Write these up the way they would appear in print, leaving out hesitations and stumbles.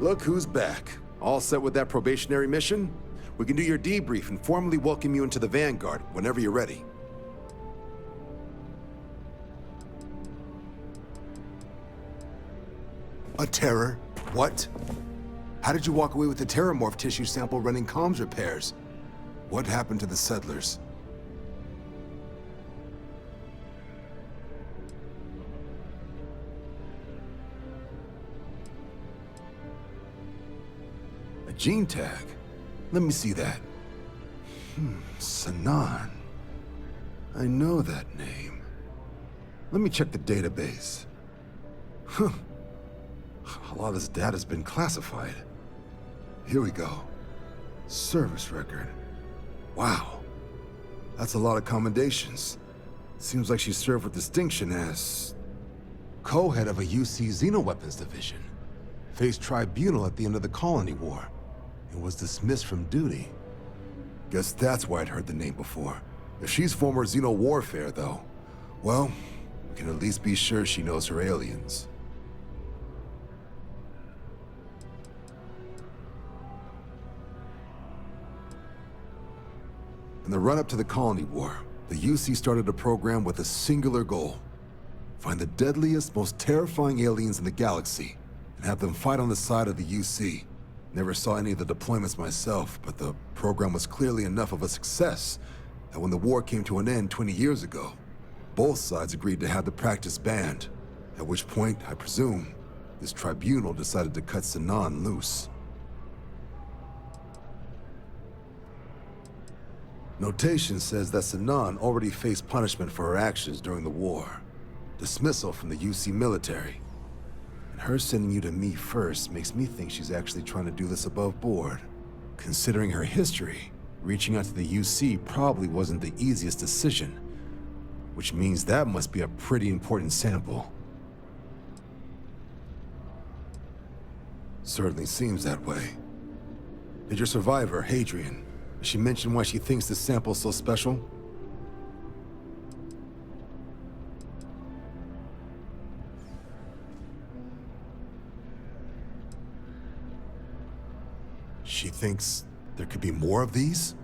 Look who's back. All set with that probationary mission? We can do your debrief and formally welcome you into the Vanguard whenever you're ready. A terror? What? How did you walk away with the terramorph tissue sample running comms repairs? What happened to the settlers? A gene tag? Let me see that. Sanan. I know that name. Let me check the database. Huh. A lot of this data's been classified. Here we go. Service record. Wow. That's a lot of commendations. Seems like she served with distinction as co-head of a UC Xenoweapons division. Faced tribunal at the end of the Colony War and was dismissed from duty. Guess that's why I'd heard the name before. If she's former Xeno warfare, though, well, we can at least be sure she knows her aliens. In the run-up to the Colony War, the UC started a program with a singular goal. Find the deadliest, most terrifying aliens in the galaxy, and have them fight on the side of the UC. Never saw any of the deployments myself, but the program was clearly enough of a success that when the war came to an end 20 years ago, both sides agreed to have the practice banned, at which point, I presume, this tribunal decided to cut Sanan loose. Notation says that Sanan already faced punishment for her actions during the war. Dismissal from the UC military. And her sending you to me first makes me think she's actually trying to do this above board. Considering her history, reaching out to the UC probably wasn't the easiest decision. Which means that must be a pretty important sample. Certainly seems that way. Did your survivor, Hadrian, she mentioned why she thinks this sample's so special? She thinks there could be more of these?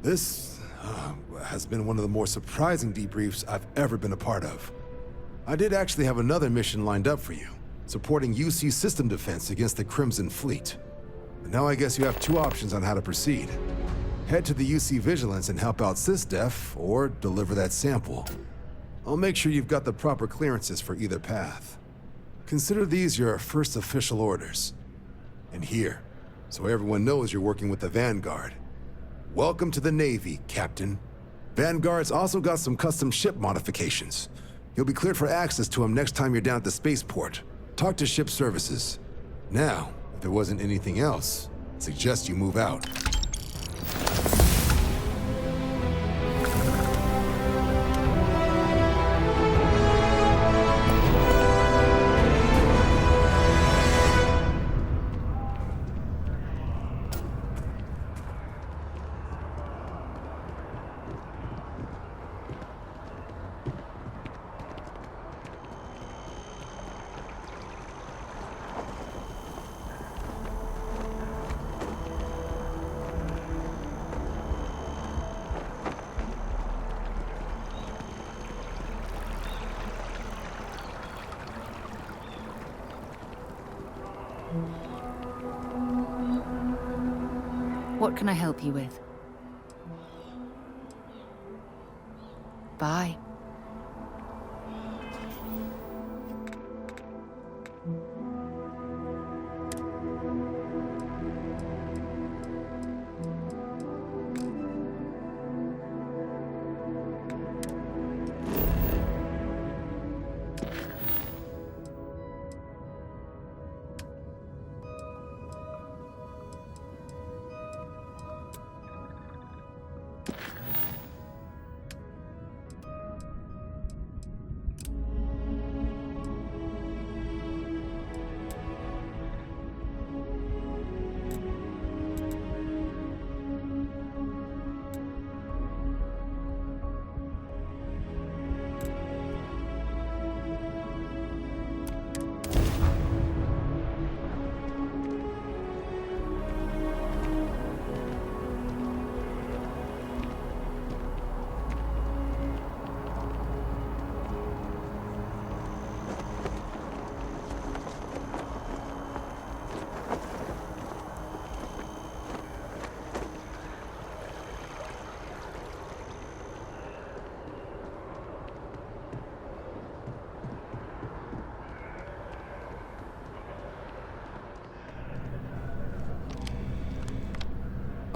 This has been one of the more surprising debriefs I've ever been a part of. I did actually have another mission lined up for you, supporting UC system defense against the Crimson Fleet. And now I guess you have two options on how to proceed. Head to the UC Vigilance and help out SysDef, or deliver that sample. I'll make sure you've got the proper clearances for either path. Consider these your first official orders. And here, so everyone knows you're working with the Vanguard. Welcome to the Navy, Captain. Vanguard's also got some custom ship modifications. You'll be cleared for access to them next time you're down at the spaceport. Talk to ship services. Now, if there wasn't anything else, I'd suggest you move out. What can I help you with? Bye.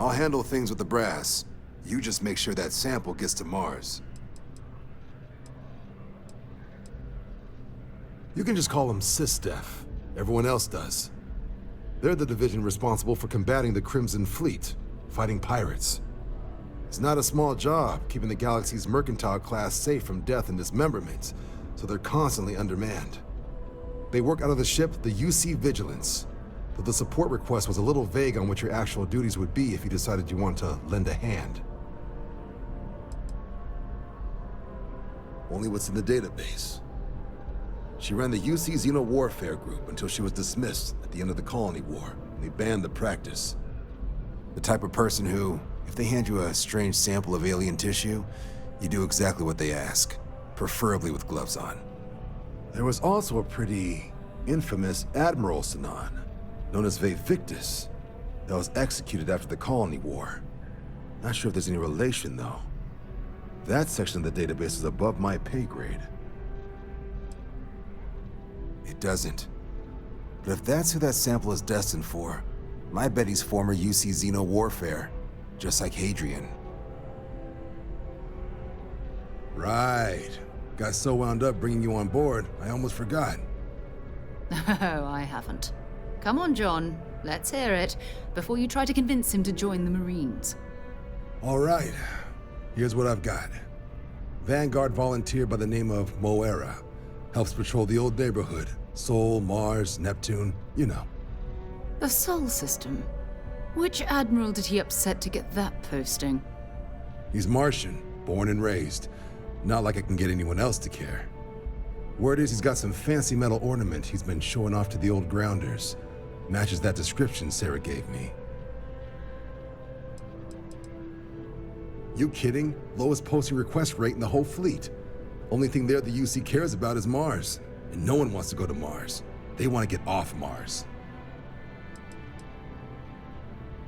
I'll handle things with the brass. You just make sure that sample gets to Mars. You can just call them SysDef. Everyone else does. They're the division responsible for combating the Crimson Fleet, fighting pirates. It's not a small job, keeping the galaxy's mercantile class safe from death and dismemberment, so they're constantly undermanned. They work out of the ship, the UC Vigilance, though the support request was a little vague on what your actual duties would be if you decided you wanted to lend a hand. Only what's in the database. She ran the UC Xeno Warfare Group until she was dismissed at the end of the Colony War, and they banned the practice. The type of person who, if they hand you a strange sample of alien tissue, you do exactly what they ask, preferably with gloves on. There was also a pretty infamous Admiral Sinan, known as Victus, that was executed after the Colony War. Not sure if there's any relation, though. That section of the database is above my pay grade. It doesn't. But if that's who that sample is destined for, my bet he's former UC Xeno Warfare, just like Hadrian. Right. Got so wound up bringing you on board, I almost forgot. Oh, I haven't. Come on, John. Let's hear it, before you try to convince him to join the Marines. All right. Here's what I've got. Vanguard volunteer by the name of Moera. Helps patrol the old neighborhood. Sol, Mars, Neptune, you know. The Sol system? Which admiral did he upset to get that posting? He's Martian, born and raised. Not like I can get anyone else to care. Word is he's got some fancy metal ornament he's been showing off to the old grounders. Matches that description Sarah gave me. You kidding? Lowest posting request rate in the whole fleet. Only thing there the UC cares about is Mars. And no one wants to go to Mars. They want to get off Mars.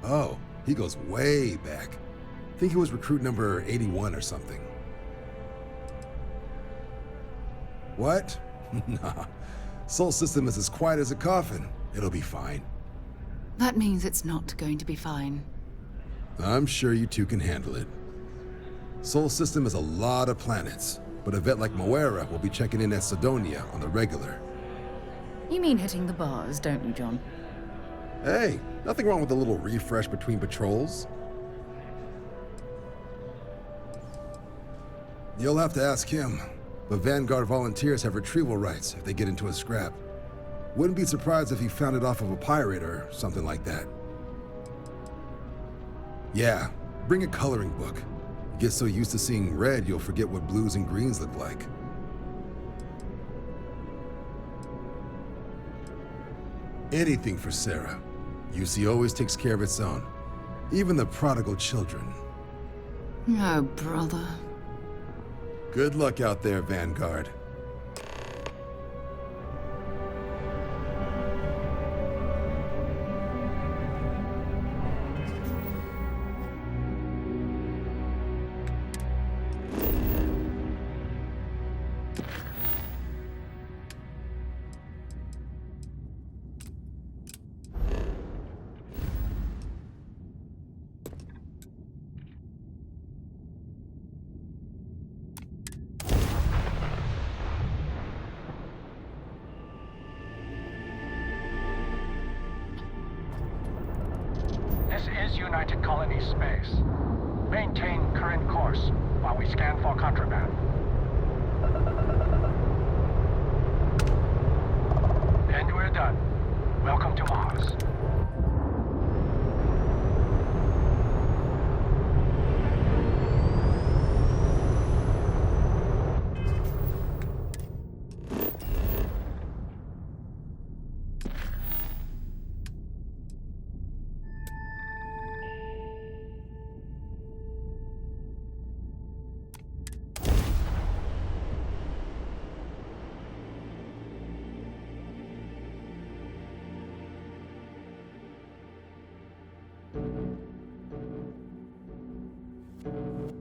Oh, he goes way back. Think he was recruit number 81 or something. What? Nah. Sol system is as quiet as a coffin. It'll be fine. That means it's not going to be fine. I'm sure you two can handle it. Sol system is a lot of planets, but a vet like Moera will be checking in at Sidonia on the regular. You mean hitting the bars, don't you, John? Hey, nothing wrong with a little refresh between patrols. You'll have to ask him, but Vanguard volunteers have retrieval rights if they get into a scrap. Wouldn't be surprised if he found it off of a pirate or something like that. Yeah, bring a coloring book. You get so used to seeing red, you'll forget what blues and greens look like. Anything for Sarah. UC always takes care of its own. Even the prodigal children. Oh, brother. Good luck out there, Vanguard. This is United Colonies space. Maintain current course while we scan for contraband. And we're done. Welcome to Mars.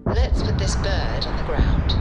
Let's put this bird on the ground.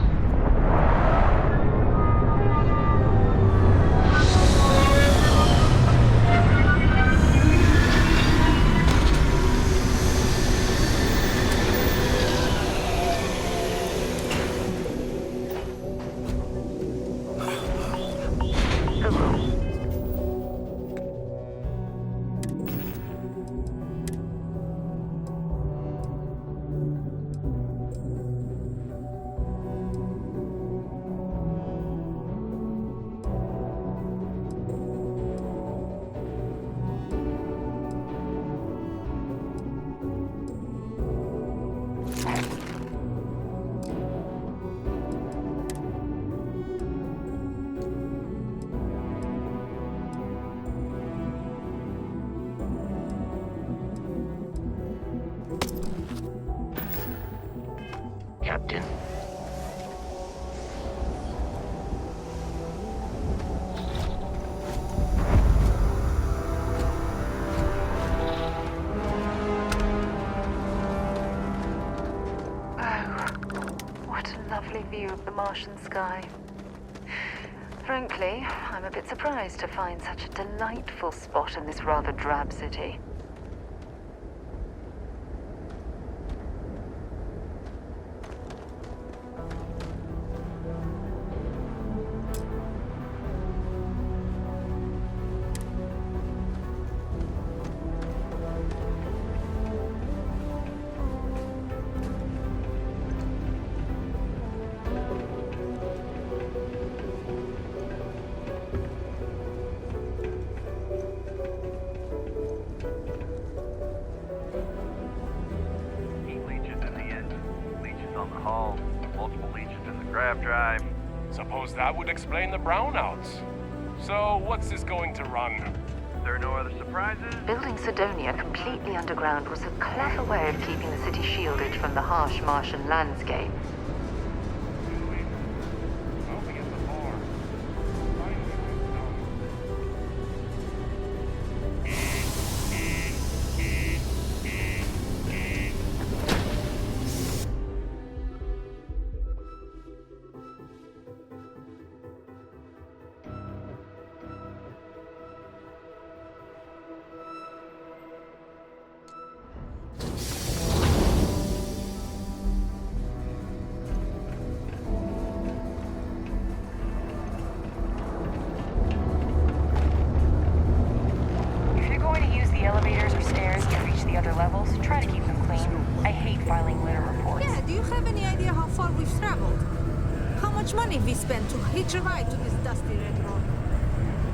Captain. What a lovely view of the Martian sky. Frankly, I'm a bit surprised to find such a delightful spot in this rather drab city. Suppose that would explain the brownouts. So, what's this going to run? There are no other surprises? Building Sidonia completely underground was a clever way of keeping the city shielded from the harsh Martian landscape.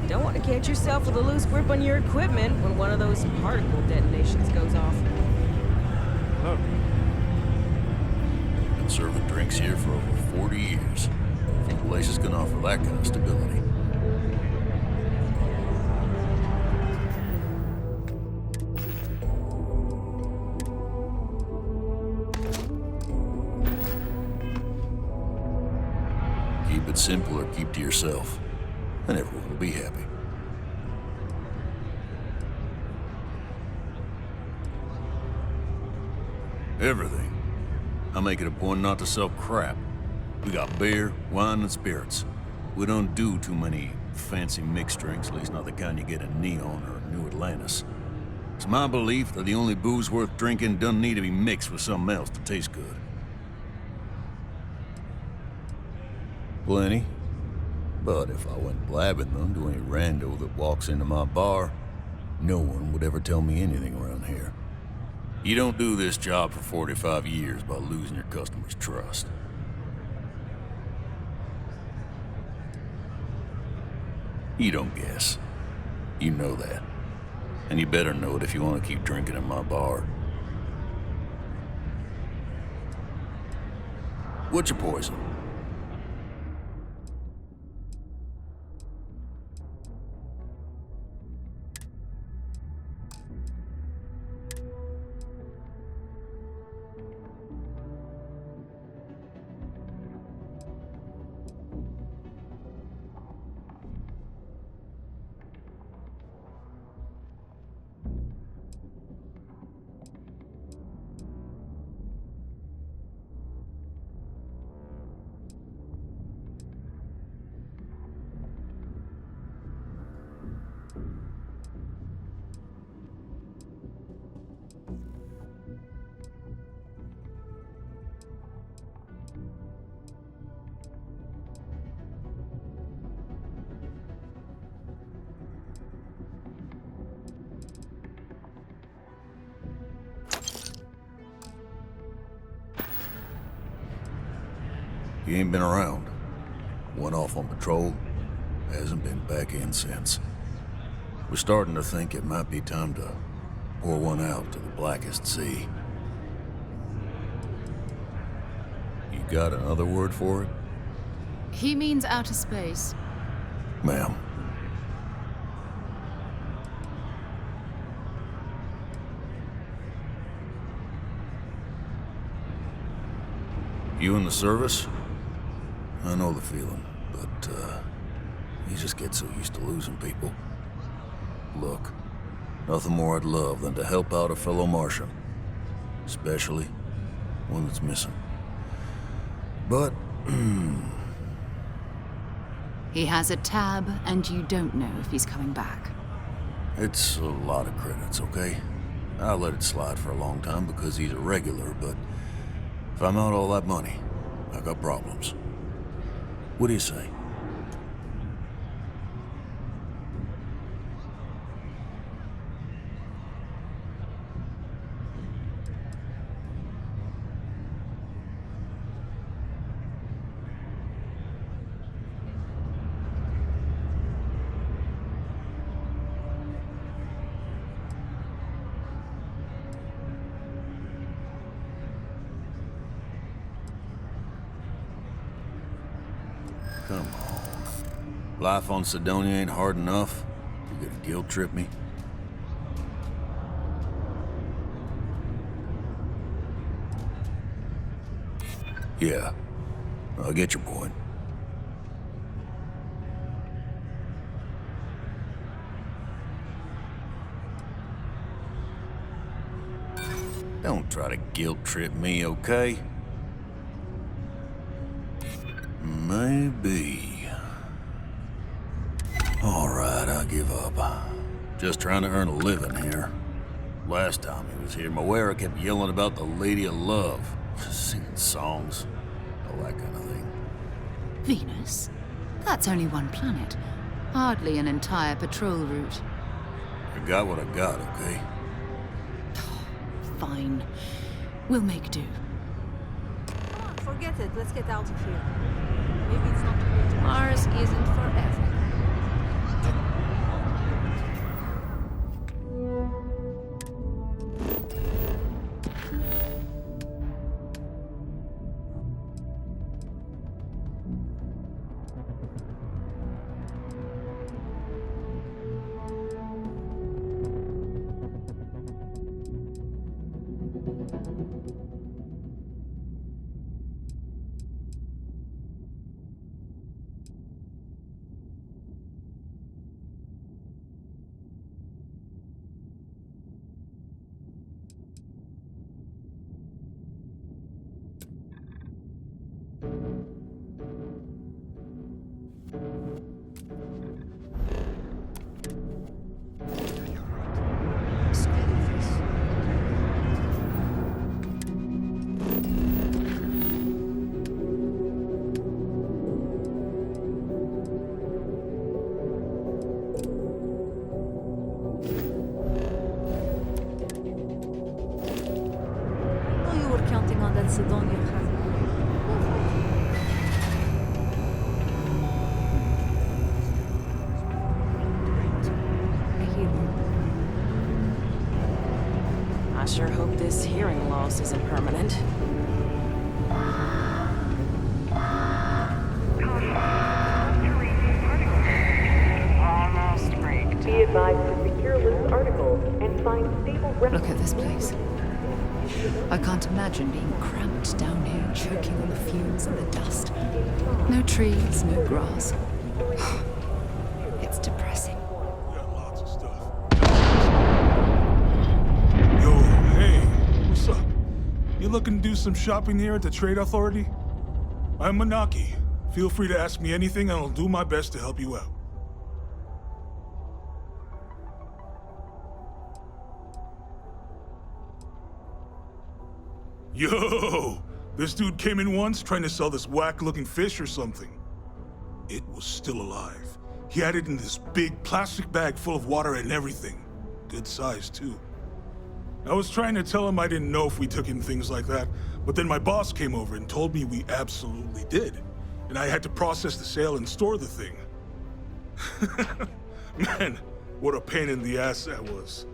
Don't want to catch yourself with a loose grip on your equipment when one of those particle detonations goes off. Look. Been serving drinks here for over 40 years. Think the place is gonna offer that kind of stability. Keep it simple or keep to yourself, and everyone will be happy. Everything. I make it a point not to sell crap. We got beer, wine, and spirits. We don't do too many fancy mixed drinks, at least not the kind you get in Neon or New Atlantis. It's my belief that the only booze worth drinking doesn't need to be mixed with something else to taste good. Plenty. But if I went blabbing them to any rando that walks into my bar, no one would ever tell me anything around here. You don't do this job for 45 years by losing your customers' trust. You don't guess. You know that. And you better know it if you want to keep drinking in my bar. What's your poison? He ain't been around. Went off on patrol. Hasn't been back in since. We're starting to think it might be time to pour one out to the blackest sea. You got another word for it? He means outer space. Ma'am. You in the service? I know the feeling, but, you just get so used to losing people. Look, nothing more I'd love than to help out a fellow Martian. Especially one that's missing. But, He has a tab, and you don't know if he's coming back. it's a lot of credits, okay? I let it slide for a long time because he's a regular, but if I'm out all that money, I got problems. What do you say? Come on. Life on Sidonia ain't hard enough. You gonna guilt trip me? Yeah, I get your point. Don't try to guilt trip me, okay? Maybe. All right, I give up. Just trying to earn a living here. Last time he was here, Moira kept yelling about the Lady of Love, singing songs, all that kind of thing. Venus? That's only one planet. Hardly an entire patrol route. I got what I got, okay? Fine. We'll make do. Forget it. Let's get out of here. Maybe it's not too late to Mars isn't forever. Sidonia has I sure hope this hearing loss isn't permanent. Almost break. Be advised to secure loose articles and find stable Look at this place. I can't imagine being cramped down here, choking on the fumes and the dust. No trees, no grass. It's depressing. We got lots of stuff. Yo, hey, what's up? You looking to do some shopping here at the Trade Authority? I'm Manaki. Feel free to ask me anything and I'll do my best to help you out. Yo! This dude came in once trying to sell this whack-looking fish or something. It was still alive. He had it in this big plastic bag full of water and everything. Good size, too. I was trying to tell him I didn't know if we took in things like that, but then my boss came over and told me we absolutely did. And I had to process the sale and store the thing. Man, what a pain in the ass that was.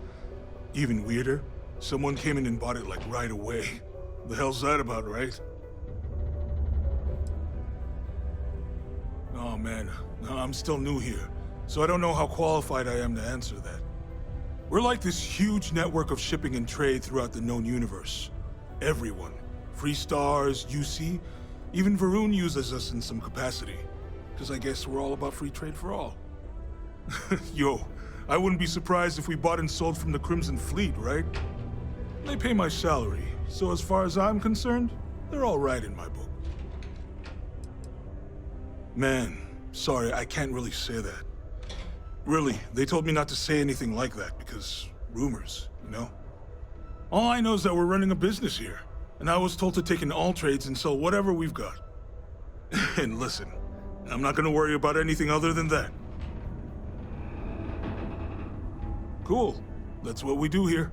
Even weirder, someone came in and bought it like right away. The hell's that about, right? Oh man, I'm still new here, so I don't know how qualified I am to answer that. We're like this huge network of shipping and trade throughout the known universe. Everyone, Free stars, UC. Even Varun uses us in some capacity. Because I guess we're all about free trade for all. Yo, I wouldn't be surprised if we bought and sold from the Crimson Fleet, right? They pay my salary, so as far as I'm concerned, they're all right in my book. Man, sorry, I can't really say that. Really, they told me not to say anything like that because rumors, you know? All I know is that we're running a business here, and I was told to take in all trades and sell whatever we've got. And listen, I'm not gonna worry about anything other than that. Cool. That's what we do here.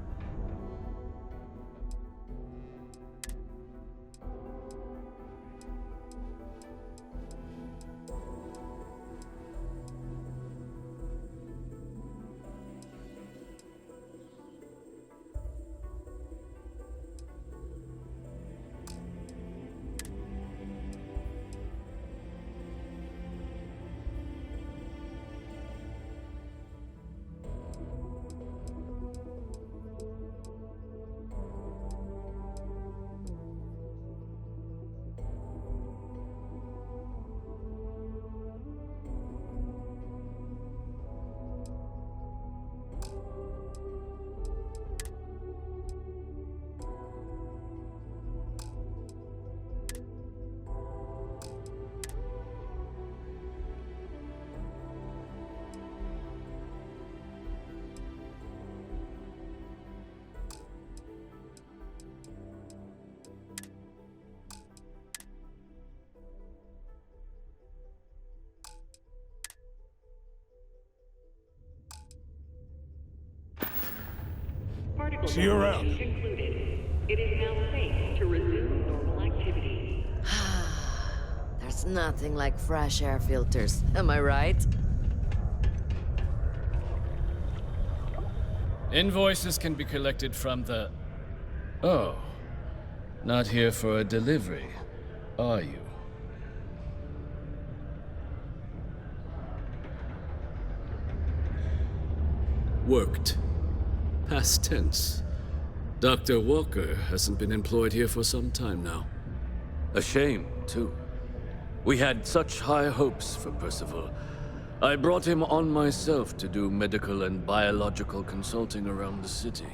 See you around. It is now safe to resume normal activity. There's nothing like fresh air filters, am I right? Invoices can be collected from the... Oh. Not here for a delivery, are you? Worked. Past tense. Dr. Walker hasn't been employed here for some time now. A shame, too. We had such high hopes for Percival. I brought him on myself to do medical and biological consulting around the city.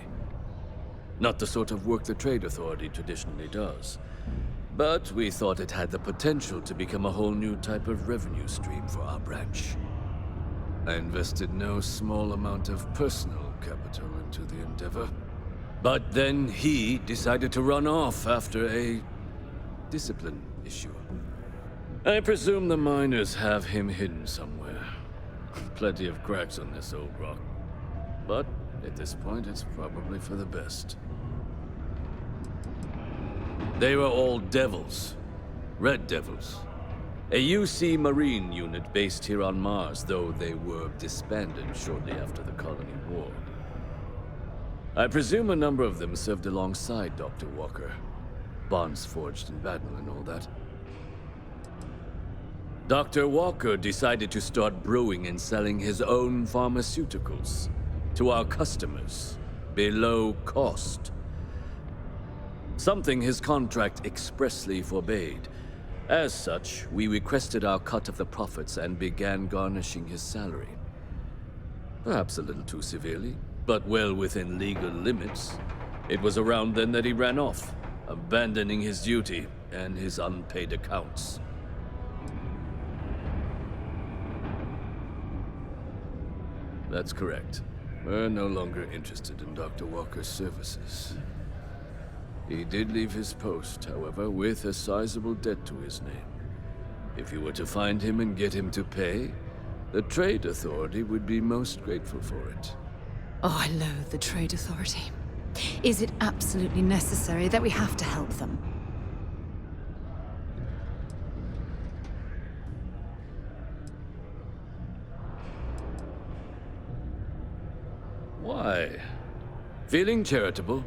Not the sort of work the Trade Authority traditionally does. But we thought it had the potential to become a whole new type of revenue stream for our branch. I invested no small amount of personal capital into the endeavor. But then he decided to run off after a discipline issue. I presume the miners have him hidden somewhere. Plenty of cracks on this old rock. But at this point, it's probably for the best. They were all devils. Red Devils. A UC Marine unit based here on Mars, though they were disbanded shortly after the Colony War. I presume a number of them served alongside Dr. Walker. Bonds forged in battle and all that. Dr. Walker decided to start brewing and selling his own pharmaceuticals to our customers, below cost. Something his contract expressly forbade. As such, we requested our cut of the profits and began garnishing his salary. Perhaps a little too severely, but well within legal limits. It was around then that he ran off, abandoning his duty and his unpaid accounts. That's correct. We're no longer interested in Dr. Walker's services. He did leave his post, however, with a sizable debt to his name. If you were to find him and get him to pay, the Trade Authority would be most grateful for it. Oh, I loathe the Trade Authority. Is it absolutely necessary that we have to help them? Why? Feeling charitable?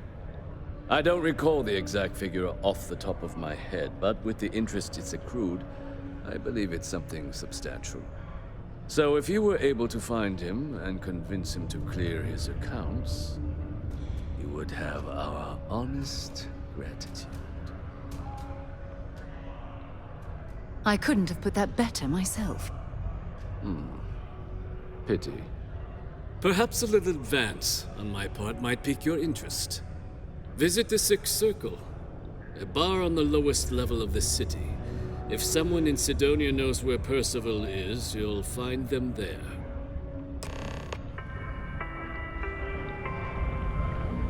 I don't recall the exact figure off the top of my head, but with the interest it's accrued, I believe it's something substantial. So if you were able to find him and convince him to clear his accounts, you would have our honest gratitude. I couldn't have put that better myself. Pity. Perhaps a little advance on my part might pique your interest. Visit the Sixth Circle, a bar on the lowest level of the city. If someone in Sidonia knows where Percival is, you'll find them there.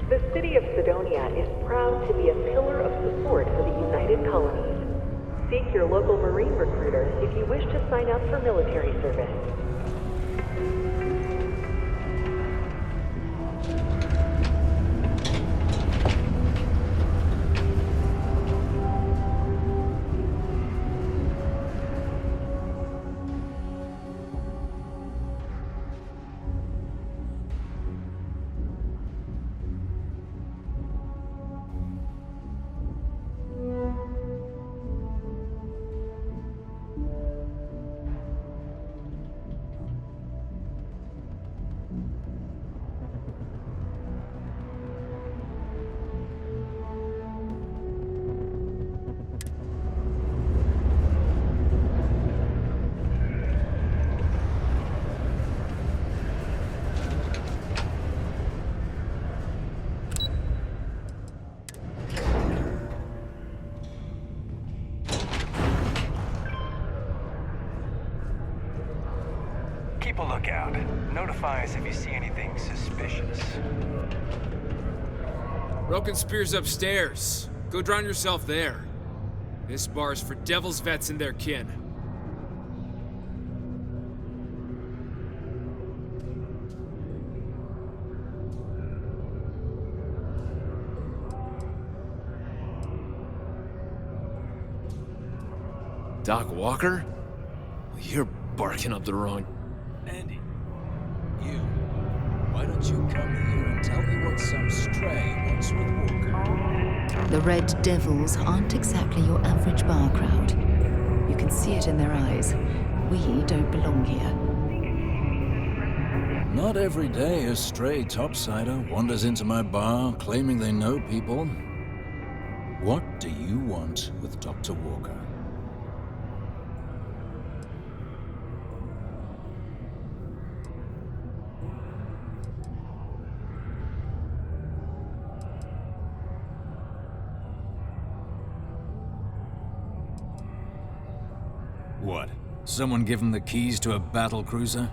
The city of Sidonia is proud to be a pillar of support for the United Colonies. Seek your local Marine recruiter if you wish to sign up for military service. Keep a lookout. Notify us if you see anything suspicious. Broken Spear's upstairs. Go drown yourself there. This bar's for Devil's vets and their kin. Doc Walker? You're barking up the wrong... Andy, you. Why don't you come here and tell me what some stray wants with Walker? The Red Devils aren't exactly your average bar crowd. You can see it in their eyes. We don't belong here. Not every day a stray topsider wanders into my bar claiming they know people. What do you want with Dr. Walker? What? Someone give him the keys to a battle cruiser?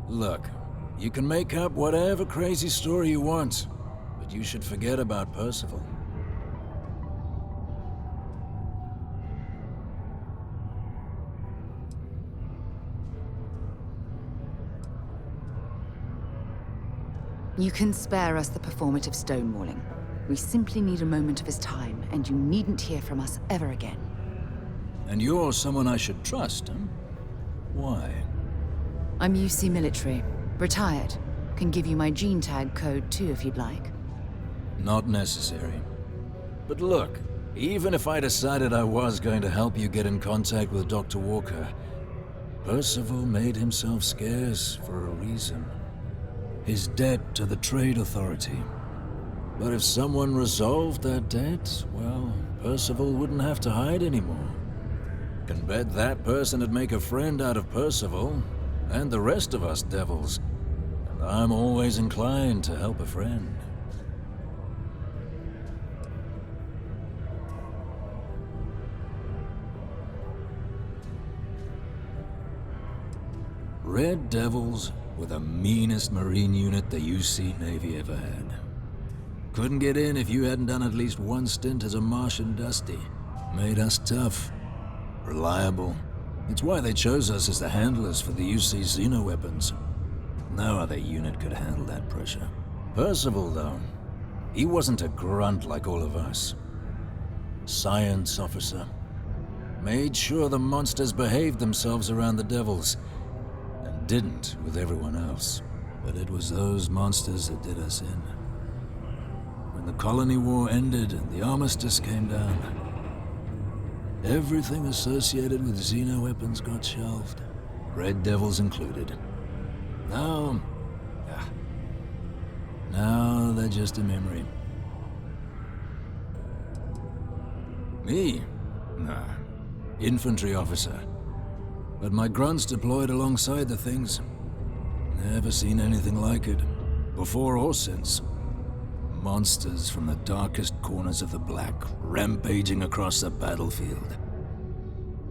Look, you can make up whatever crazy story you want, but you should forget about Percival. You can spare us the performative stonewalling. We simply need a moment of his time, and you needn't hear from us ever again. And you're someone I should trust, huh? Why? I'm UC military. Retired. Can give you my gene tag code too if you'd like. Not necessary. But look, even if I decided I was going to help you get in contact with Dr. Walker, Percival made himself scarce for a reason. His debt to the Trade Authority. But if someone resolved that debt, well, Percival wouldn't have to hide anymore. Can bet that person would make a friend out of Percival, and the rest of us devils. And I'm always inclined to help a friend. Red Devils were the meanest Marine unit the UC Navy ever had. Couldn't get in if you hadn't done at least one stint as a Martian Dusty. Made us tough. Reliable. It's why they chose us as the handlers for the UC xeno-weapons. No other unit could handle that pressure. Percival, though, he wasn't a grunt like all of us. Science officer. Made sure the monsters behaved themselves around the Devils, and didn't with everyone else. But it was those monsters that did us in. When the colony war ended and the armistice came down, everything associated with xeno-weapons got shelved, Red Devils included. Now they're just a memory. Me? Nah. infantry officer. But my grunts deployed alongside the things. Never seen anything like it, before or since. Monsters from the darkest corners of the Black, rampaging across the battlefield.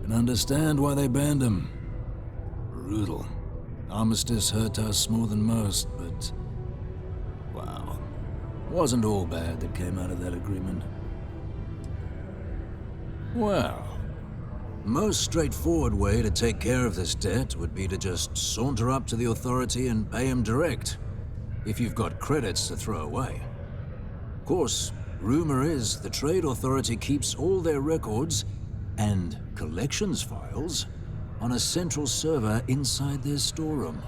Can understand why they banned them. Brutal. Armistice hurt us more than most, but... wow. Wasn't all bad that came out of that agreement. Well... most straightforward way to take care of this debt would be to just saunter up to the authority and pay him direct, if you've got credits to throw away. Of course, rumor is the trade authority keeps all their records and collections files on a central server inside their storeroom.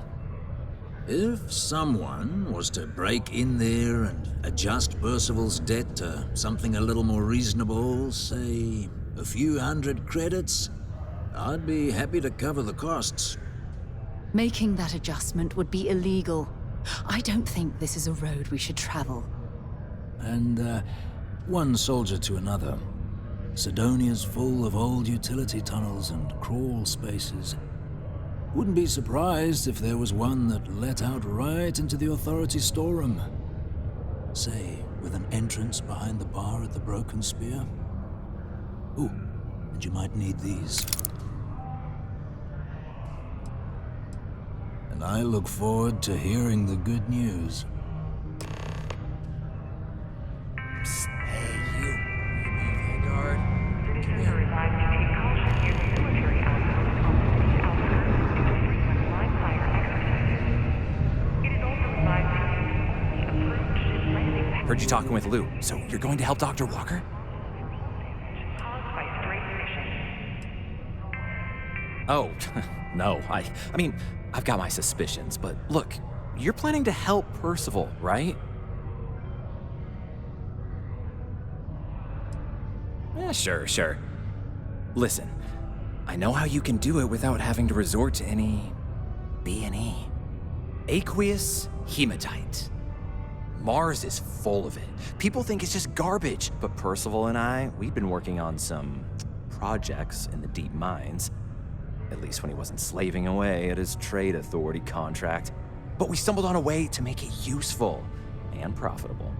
If someone was to break in there and adjust Percival's debt to something a little more reasonable, say a few hundred credits, I'd be happy to cover the costs. Making that adjustment would be illegal. I don't think this is a road we should travel. And, one soldier to another. Sidonia's full of old utility tunnels and crawl spaces. Wouldn't be surprised if there was one that let out right into the authority storeroom. Say, with an entrance behind the bar at the Broken Spear. Ooh, and you might need these. And I look forward to hearing the good news. Psst, hey, you. Vanguard. Citizens are advised to take caution near the military outpost on the city outskirts due to frequent live fire exercises. It is also advised to use only approved ship landing pads. Heard you talking with Lou, so you're going to help Dr. Walker? Oh, no, I mean, I've got my suspicions, but look, you're planning to help Percival, right? Yeah, sure. Listen, I know how you can do it without having to resort to any B&E. Aqueous hematite. Mars is full of it. People think it's just garbage, but Percival and I, we've been working on some projects in the deep mines. At least when he wasn't slaving away at his trade authority contract. But we stumbled on a way to make it useful and profitable.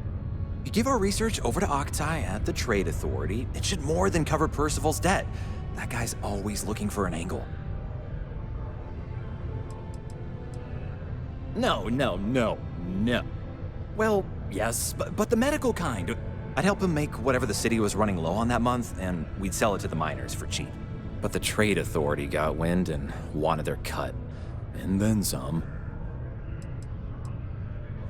You give our research over to Octai at the trade authority, it should more than cover Percival's debt. That guy's always looking for an angle. No. Well, yes, but the medical kind. I'd help him make whatever the city was running low on that month, and we'd sell it to the miners for cheap. But the trade authority got wind and wanted their cut. And then some.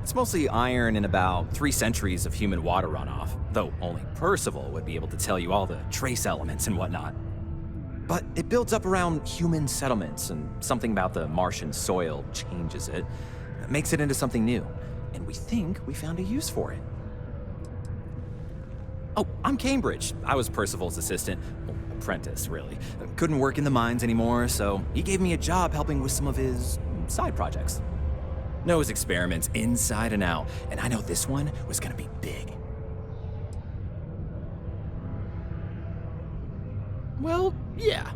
It's mostly iron and about 3 centuries of human water runoff, though only Percival would be able to tell you all the trace elements and whatnot. But it builds up around human settlements, and something about the Martian soil changes it. It makes it into something new, and we think we found a use for it. Oh, I'm Cambridge. I was Percival's assistant. Well, apprentice, really. Couldn't work in the mines anymore, so he gave me a job helping with some of his side projects. Knows experiments inside and out, and I know this one was gonna be big. Well, yeah.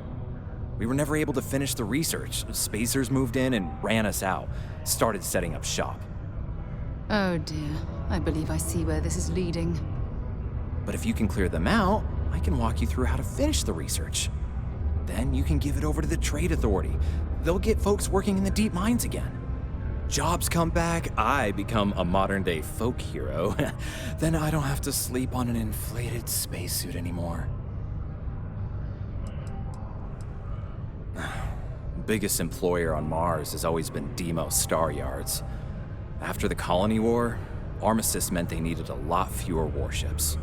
We were never able to finish the research. Spacers moved in and ran us out. Started setting up shop. Oh dear. I believe I see where this is leading. But if you can clear them out, I can walk you through how to finish the research. Then you can give it over to the trade authority. They'll get folks working in the deep mines again. Jobs come back, I become a modern-day folk hero. Then I don't have to sleep on an inflated spacesuit anymore. Biggest employer on Mars has always been Deimos Star Yards. After the Colony War, Armistice meant they needed a lot fewer warships.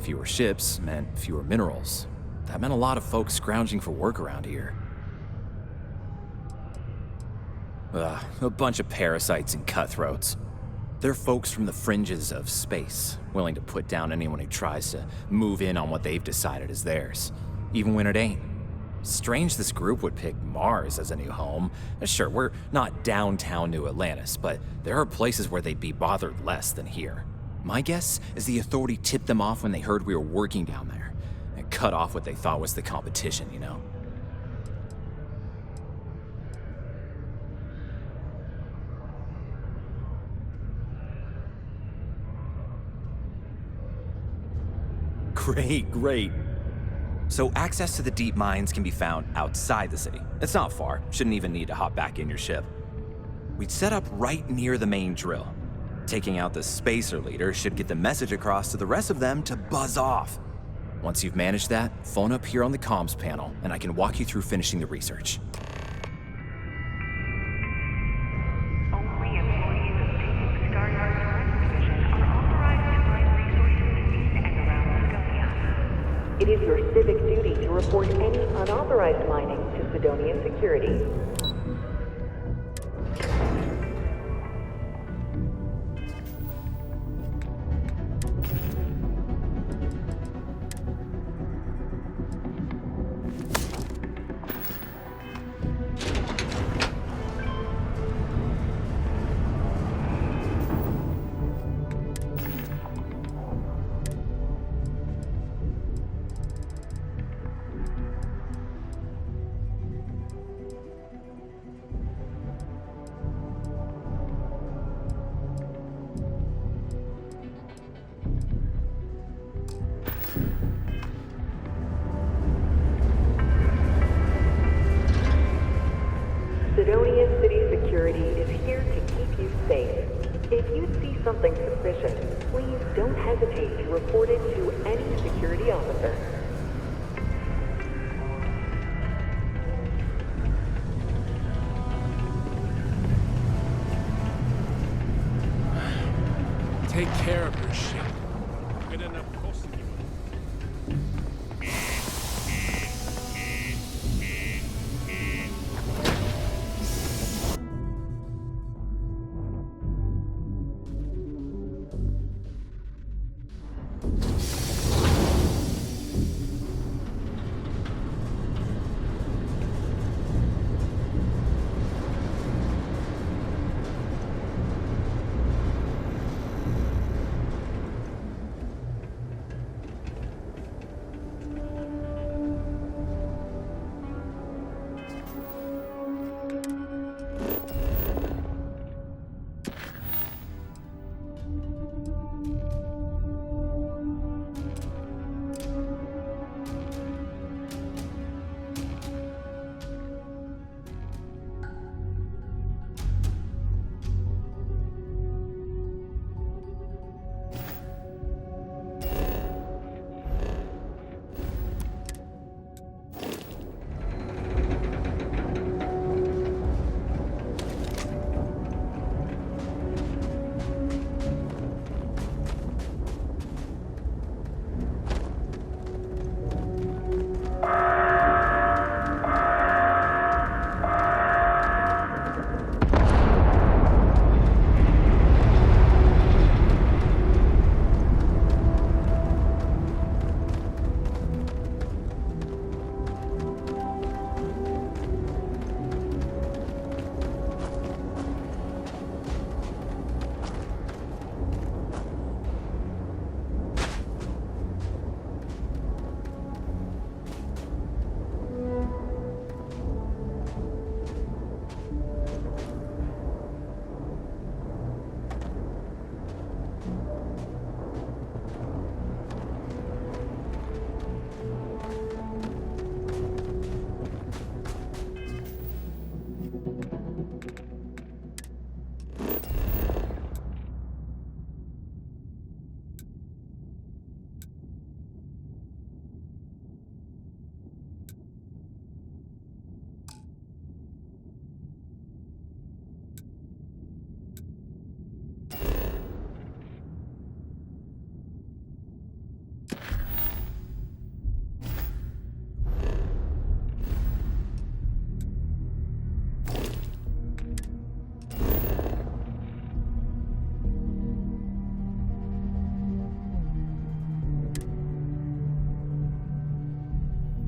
Fewer ships meant fewer minerals. That meant a lot of folks scrounging for work around here. A bunch of parasites and cutthroats. They're folks from the fringes of space, willing to put down anyone who tries to move in on what they've decided is theirs, even when it ain't. Strange this group would pick Mars as a new home. Sure, we're not downtown New Atlantis, but there are places where they'd be bothered less than here. My guess is the authority tipped them off when they heard we were working down there. cut off what they thought was the competition, you know? Great. So access to the deep mines can be found outside the city. It's not far. Shouldn't even need to hop back in your ship. We'd set up right near the main drill. Taking out the spacer leader should get the message across to the rest of them to buzz off. Once you've managed that, phone up here on the comms panel, and I can walk you through finishing the research. Only employees of Basic Skyrim's Crime Division are authorized to mine resources in and around Sidonia. It is your civic duty to report any unauthorized mining to Sidonian security. Sidonian City Security is here to keep you safe. If you see something suspicious, please don't hesitate to report it to any security officer. Take care of your ship. Good enough costing you.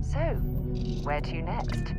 So, where to next?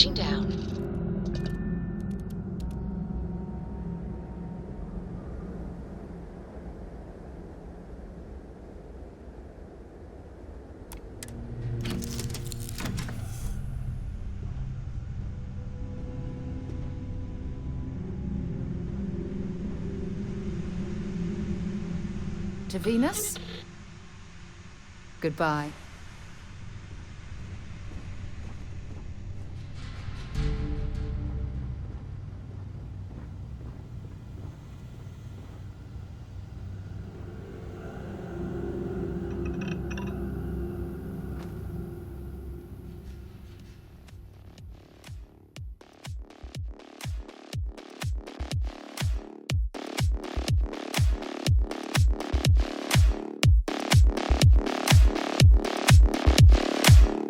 Reaching down. To Venus? Goodbye.